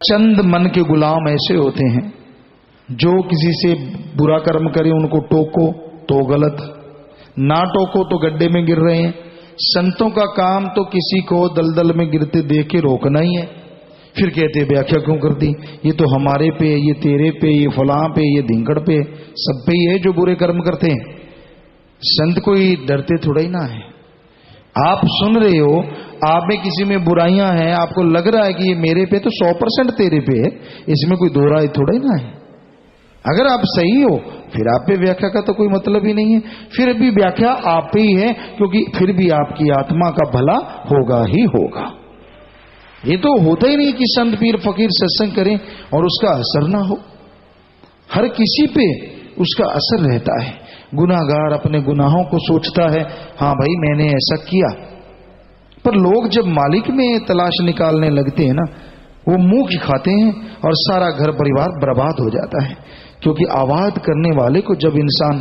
चंद मन के गुलाम ऐसे होते हैं जो किसी से बुरा कर्म करे उनको टोको तो गलत, ना टोको तो गड्ढे में गिर रहे हैं। संतों का काम तो किसी को दलदल में गिरते देख के रोकना ही है। फिर कहते व्याख्या क्यों कर दी, ये तो हमारे पे, ये तेरे पे, ये फलां पे, ये धिंकड़ पे, सब पे ही है जो बुरे कर्म करते हैं। संत कोई डरते थोड़ा ही ना है। आप सुन रहे हो, आप में किसी में बुराइयां हैं, आपको लग रहा है कि ये मेरे पे, तो 100% तेरे पे है, इसमें कोई दो राय थोड़ा ही ना है। अगर आप सही हो फिर आप पे व्याख्या का तो कोई मतलब ही नहीं है, फिर भी व्याख्या आप पे ही है, क्योंकि फिर भी आपकी आत्मा का भला होगा ही होगा। ये तो होता ही नहीं कि संत पीर फकीर सत्संग करें और उसका असर ना हो। हर किसी पे उसका असर रहता है। गुनाहगार अपने गुनाहों को सोचता है, हाँ भाई मैंने ऐसा किया, पर लोग जब मालिक में तलाश निकालने लगते हैं ना, वो मुंह की खाते हैं और सारा घर परिवार बर्बाद हो जाता है। क्योंकि आवाज करने वाले को जब इंसान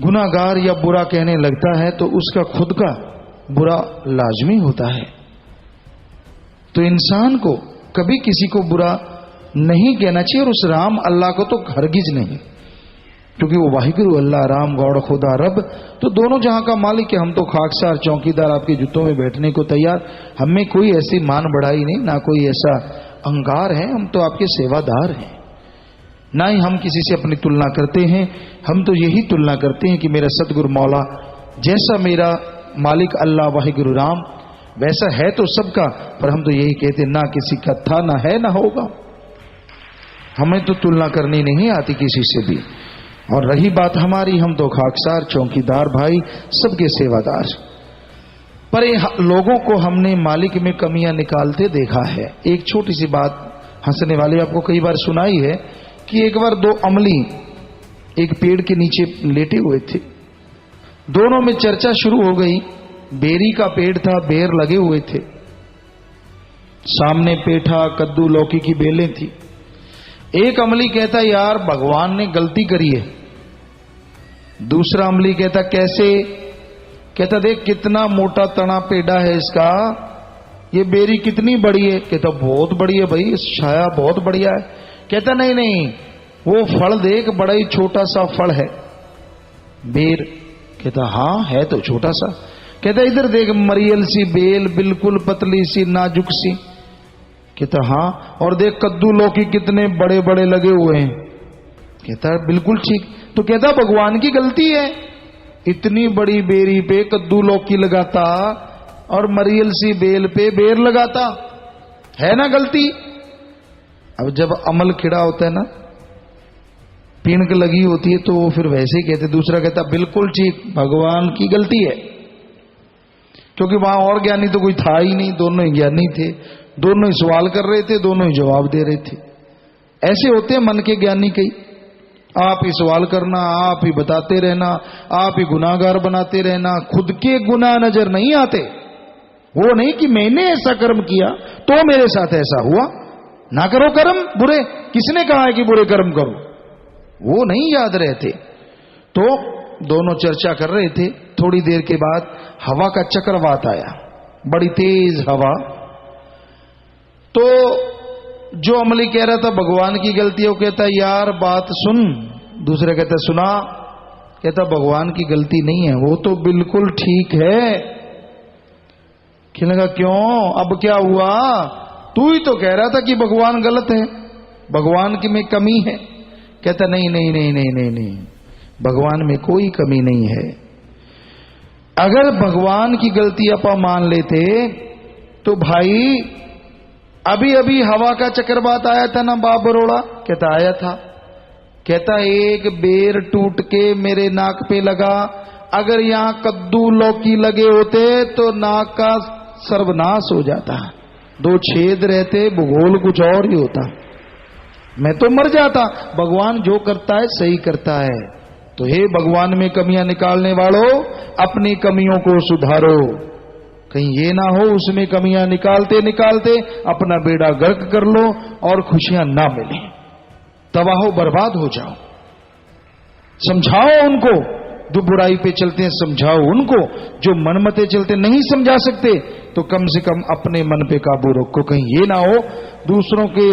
गुनाहगार या बुरा कहने लगता है तो उसका खुद का बुरा लाजमी होता है। तो इंसान को कभी किसी को बुरा नहीं कहना चाहिए, और उस राम अल्लाह को तो हरगिज नहीं, क्योंकि वो वाहिगुरु अल्लाह राम गौड़ खुदा रब तो दोनों जहां का मालिक है। हम तो खाकसार चौकीदार आपके जूतों में बैठने को तैयार, हमें कोई ऐसी मान बढ़ाई नहीं, ना कोई ऐसा अहंकार है, हम तो आपके सेवादार हैं। ना ही हम किसी से अपनी तुलना करते हैं, हम तो यही तुलना करते हैं कि मेरा सतगुरु मौला जैसा मेरा मालिक अल्लाह वाहिगुरु राम वैसा है तो सबका, पर हम तो यही कहते ना किसी का था, ना है, ना होगा। हमें तो तुलना करनी नहीं आती किसी से भी। और रही बात हमारी, हम तो खाकसार चौकीदार भाई, सबके सेवादार। पर लोगों को हमने मालिक में कमियां निकालते देखा है। एक छोटी सी बात हंसने वाली आपको कई बार सुनाई है कि एक बार दो अमली एक पेड़ के नीचे लेटे हुए थे, दोनों में चर्चा शुरू हो गई। बेरी का पेड़ था, बेर लगे हुए थे, सामने पेठा कद्दू लौकी की बेलें थी। एक अमली कहता यार भगवान ने गलती करी है। दूसरा अमली कहता कैसे? कहता देख कितना मोटा तना पेड़ा है इसका, ये बेरी कितनी बड़ी है। कहता बहुत बड़ी है भाई, छाया बहुत बढ़िया है। कहता नहीं नहीं, वो फल देख बड़ा ही छोटा सा फल है बेर। कहता हाँ है तो छोटा सा। कहता इधर देख मरियल सी बेल, बिल्कुल पतली सी नाजुक सी। कहता हाँ, और देख कद्दू लौकी कितने बड़े बड़े लगे हुए हैं। कहता बिल्कुल ठीक। तो कहता भगवान की गलती है, इतनी बड़ी बेरी पे कद्दू लौकी लगाता और मरियल सी बेल पे बेर लगाता, है ना गलती। अब जब अमल खिड़ा होता है ना, पीणक लगी होती है, तो वो फिर वैसे ही कहते। दूसरा कहता बिल्कुल ठीक, भगवान की गलती है, क्योंकि वहां और ज्ञानी तो कोई था ही नहीं, दोनों ही ज्ञानी थे, दोनों ही सवाल कर रहे थे, दोनों ही जवाब दे रहे थे। ऐसे होते हैं मन के ज्ञानी कई, आप ही सवाल करना, आप ही बताते रहना, आप ही गुनाहगार बनाते रहना, खुद के गुनाह नजर नहीं आते। वो नहीं कि मैंने ऐसा कर्म किया तो मेरे साथ ऐसा हुआ, ना करो कर्म बुरे, किसने कहा है कि बुरे कर्म करो, वो नहीं याद रहते। तो दोनों चर्चा कर रहे थे। थोड़ी देर के बाद हवा का चक्रवात आया, बड़ी तेज हवा। तो जो अमली कह रहा था भगवान की गलती है, वो कहता यार बात सुन। दूसरा कहता सुना। कहता भगवान की गलती नहीं है, वो तो बिल्कुल ठीक है। कहने लगा क्यों, अब क्या हुआ? तू ही तो कह रहा था कि भगवान गलत है, भगवान की में कमी है। कहता नहीं नहीं नहीं नहीं नहीं नहीं, भगवान में कोई कमी नहीं है। अगर भगवान की गलती अपा मान लेते तो भाई अभी अभी हवा का चक्रवात आया था ना बाप बरोड़ा। कहता आया था। कहता एक बेर टूट के मेरे नाक पे लगा, अगर यहां कद्दू लौकी लगे होते तो नाक का सर्वनाश हो जाता, दो छेद रहते, भूगोल कुछ और ही होता, मैं तो मर जाता। भगवान जो करता है सही करता है। तो हे भगवान में कमियां निकालने वालों, अपनी कमियों को सुधारो, कहीं ये ना हो उसमें कमियां निकालते निकालते अपना बेड़ा गर्क कर लो और खुशियां ना मिले, तबाह बर्बाद हो जाओ। समझाओ उनको जो बुराई पे चलते हैं समझाओ उनको, जो मनमते चलते नहीं समझा सकते तो कम से कम अपने मन पे काबू रखो, कहीं ये ना हो दूसरों के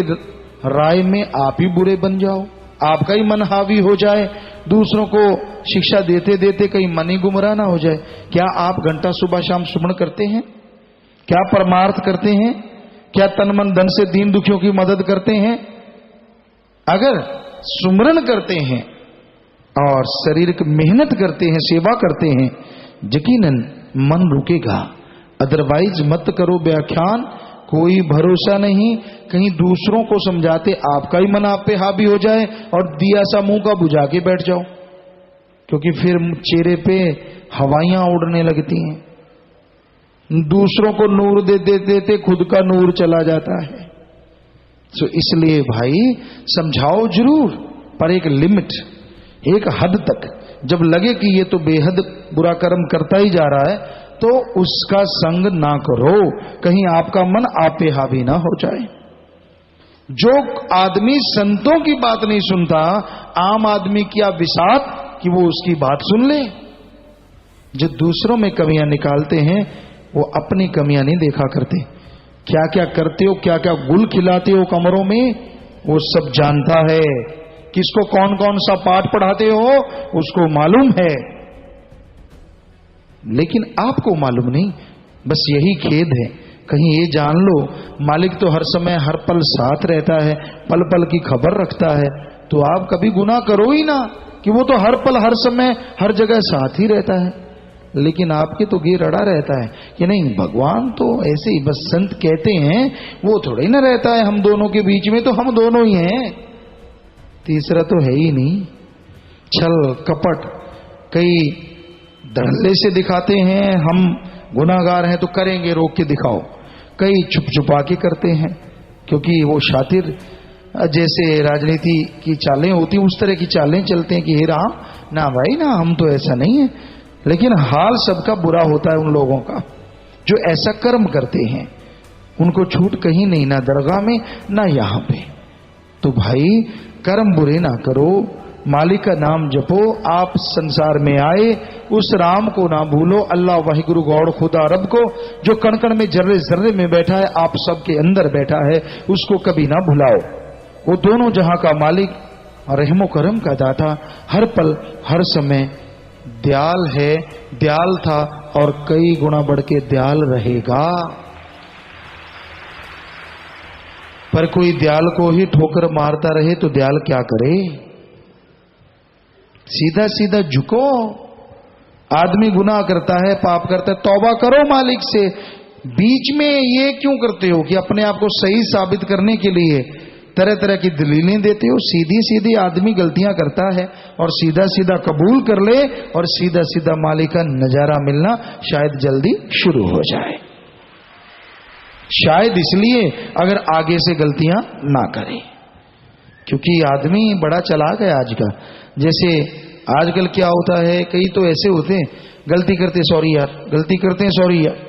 राय में आप ही बुरे बन जाओ, आपका ही मन हावी हो जाए, दूसरों को शिक्षा देते देते कहीं मन ही गुमराह ना हो जाए। क्या आप घंटा सुबह शाम सुमन करते हैं? क्या परमार्थ करते हैं? क्या तन मन धन से दीन दुखियों की मदद करते हैं? अगर सुमरन करते हैं और शारीरिक मेहनत करते हैं, सेवा करते हैं, यकीनन मन रुकेगा। अदरवाइज मत करो व्याख्यान, कोई भरोसा नहीं, कहीं दूसरों को समझाते आपका ही मन आप पे हावी हो जाए और दिया सा मुंह का बुझा के बैठ जाओ, क्योंकि फिर चेहरे पे हवाइयां उड़ने लगती हैं। दूसरों को नूर दे देते खुद का नूर चला जाता है। तो इसलिए भाई समझाओ जरूर, पर एक लिमिट, एक हद तक। जब लगे कि ये तो बेहद बुरा कर्म करता ही जा रहा है तो उसका संग ना करो, कहीं आपका मन आप पे हावी ना हो जाए। जो आदमी संतों की बात नहीं सुनता, आम आदमी क्या विसात कि वो उसकी बात सुन ले। जो दूसरों में कमियां निकालते हैं वो अपनी कमियां नहीं देखा करते। क्या क्या करते हो, क्या क्या गुल खिलाते हो कमरों में, वो सब जानता है। किसको कौन कौन सा पाठ पढ़ाते हो उसको मालूम है, लेकिन आपको मालूम नहीं। बस यही खेद है। कहीं ये जान लो मालिक तो हर समय हर पल साथ रहता है, पल पल की खबर रखता है, तो आप कभी गुनाह करो ही ना कि वो तो हर पल हर समय हर जगह साथ ही रहता है। लेकिन आपके तो गिर अड़ा रहता है कि नहीं भगवान तो ऐसे ही बस संत कहते हैं, वो थोड़ा ही ना रहता है हम दोनों के बीच में, तो हम दोनों ही हैं, तीसरा तो है ही नहीं। छल कपट कई धड़ल्ले से दिखाते हैं, हम गुनाहगार हैं तो करेंगे, रोक के दिखाओ। कई छुप छुपा के करते हैं, क्योंकि वो शातिर जैसे राजनीति की चालें होती उस तरह की चालें चलते हैं कि हे राम ना भाई ना, हम तो ऐसा नहीं है। लेकिन हाल सबका बुरा होता है उन लोगों का जो ऐसा कर्म करते हैं, उनको छूट कहीं नहीं, ना दरगाह में ना यहां पे। तो भाई कर्म बुरे ना करो, मालिक का नाम जपो। आप संसार में आए उस राम को ना भूलो, अल्लाह वाहिगुरु गौड़ खुदा रब को, जो कण कण में जर्रे जर्रे में बैठा है, आप सबके अंदर बैठा है, उसको कभी ना भुलाओ। वो दोनों जहां का मालिक और रहमो करम का दाता, हर पल हर समय दयाल है, दयाल था और कई गुना बढ़ के दयाल रहेगा। पर कोई दयाल को ही ठोकर मारता रहे तो दयाल क्या करे? सीधा सीधा झुको। आदमी गुनाह करता है, पाप करता है, तौबा करो मालिक से। बीच में ये क्यों करते हो कि अपने आप को सही साबित करने के लिए तरह तरह की दलीलें देते हो? सीधी सीधी आदमी गलतियां करता है और सीधा सीधा कबूल कर ले और सीधा सीधा मालिक का नजारा मिलना शायद जल्दी शुरू हो जाए। शायद इसलिए अगर आगे से गलतियां ना करे, क्योंकि आदमी बड़ा चालाक है आज का। जैसे आजकल क्या होता है, कई तो ऐसे होते हैं गलती करते सॉरी यार, गलती करते हैं सॉरी यार।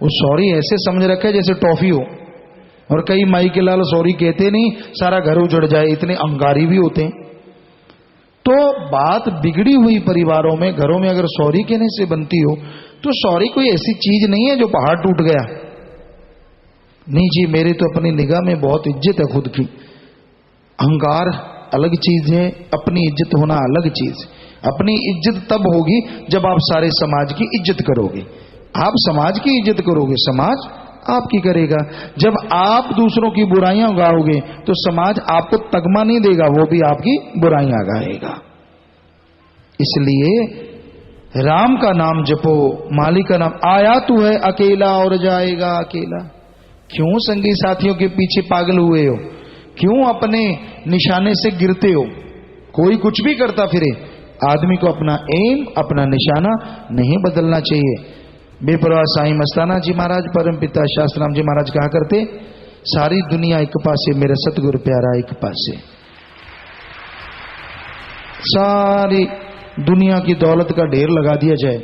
वो सॉरी ऐसे समझ रखा है जैसे टॉफी हो, और कई माई के लाल सॉरी कहते नहीं सारा घर उजड़ जाए, इतने अंगारी भी होते हैं। तो बात बिगड़ी हुई परिवारों में, घरों में अगर सॉरी कहने से बनती हो तो सॉरी कोई ऐसी चीज नहीं है जो पहाड़ टूट गया। नहीं जी, मेरे तो अपनी निगाह में बहुत इज्जत है खुद की। अहंकार अलग चीज है, अपनी इज्जत होना अलग चीज। अपनी इज्जत तब होगी जब आप सारे समाज की इज्जत करोगे। आप समाज की इज्जत करोगे, समाज आपकी करेगा। जब आप दूसरों की बुराइयां गाओगे तो समाज आपको तगमा नहीं देगा, वो भी आपकी बुराइयां गाएगा। इसलिए राम का नाम जपो, मालिक का नाम। आया तू है अकेला और जाएगा अकेला। क्यों संगी साथियों के पीछे पागल हुए हो? क्यों अपने निशाने से गिरते हो? कोई कुछ भी करता फिरे, आदमी को अपना एम, अपना निशाना नहीं बदलना चाहिए। बेपरवाह साईं मस्ताना जी महाराज, परम पिता शास्त्राम जी महाराज कहा करते, सारी दुनिया एक पासे, मेरा सतगुरु प्यारा एक पासे। सारी दुनिया की दौलत का ढेर लगा दिया जाए,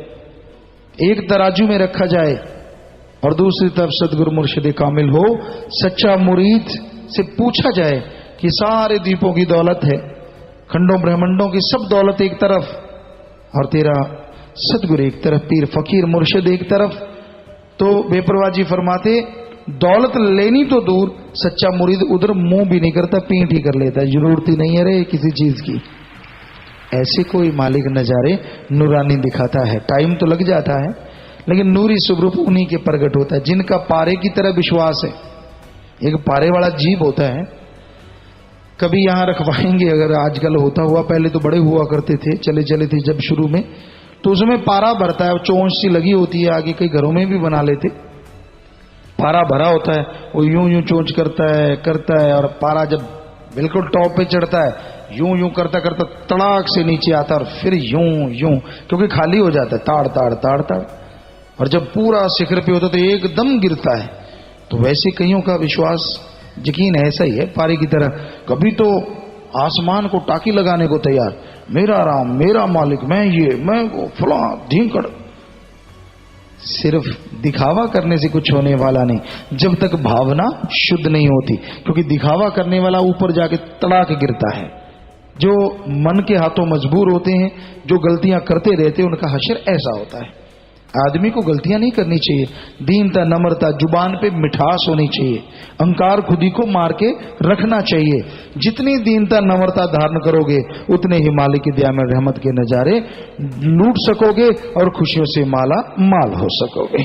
एक तराजू में रखा जाए, और दूसरी तरफ सतगुरु मुर्शिद कामिल हो, सच्चा मुरीद से पूछा जाए कि सारे द्वीपों की दौलत है, खंडों ब्रह्मंडों की सब दौलत एक तरफ, और तेरा सतगुरु एक तरफ, पीर फकीर मुर्शिद एक तरफ। तो बेपरवाह जी फरमाते दौलत लेनी तो दूर, सच्चा मुरीद उधर मुंह भी नहीं करता, पीठ ही कर लेता है, जरूरत ही नहीं है रे किसी चीज की। ऐसे कोई मालिक नजारे नूरानी दिखाता है। टाइम तो लग जाता है लेकिन नूरी स्वरूप उन्हीं के प्रकट होता है जिनका पारे की तरह विश्वास है। एक पारे वाला जीव होता है, कभी यहां रखवाएंगे, अगर आजकल होता हुआ, पहले तो बड़े हुआ करते थे, चले चले थे जब शुरू में, तो उसमें पारा भरता है, चोंच सी लगी होती है आगे, कई घरों में भी बना लेते, पारा भरा होता है, वो यूं यूं चोंच करता है और पारा जब बिल्कुल टॉप पे चढ़ता है, यूं यूं करता करता तड़ाक से नीचे आता है और फिर यूं यूं, क्योंकि खाली हो जाता है, ताड़ ताड़ ताड़ ताड़, और जब पूरा शिखर पे होता है तो एकदम गिरता है। तो वैसे कईयों का विश्वास यकीन ऐसा ही है पारे की तरह। कभी तो आसमान को टाकी लगाने को तैयार, मेरा राम, मेरा मालिक, मैं वो फला धींकड़। सिर्फ दिखावा करने से कुछ होने वाला नहीं, जब तक भावना शुद्ध नहीं होती, क्योंकि दिखावा करने वाला ऊपर जाके तड़ाक गिरता है। जो मन के हाथों मजबूर होते हैं, जो गलतियां करते रहते हैं, उनका हश्र ऐसा होता है। आदमी को गलतियां नहीं करनी चाहिए, दीनता, नम्रता, जुबान पे मिठास होनी चाहिए, अहंकार खुद ही को मार के रखना चाहिए। जितनी दीनता नम्रता धारण करोगे उतने ही मालिक की दया में रहमत के नजारे लूट सकोगे और खुशियों से माला माल हो सकोगे।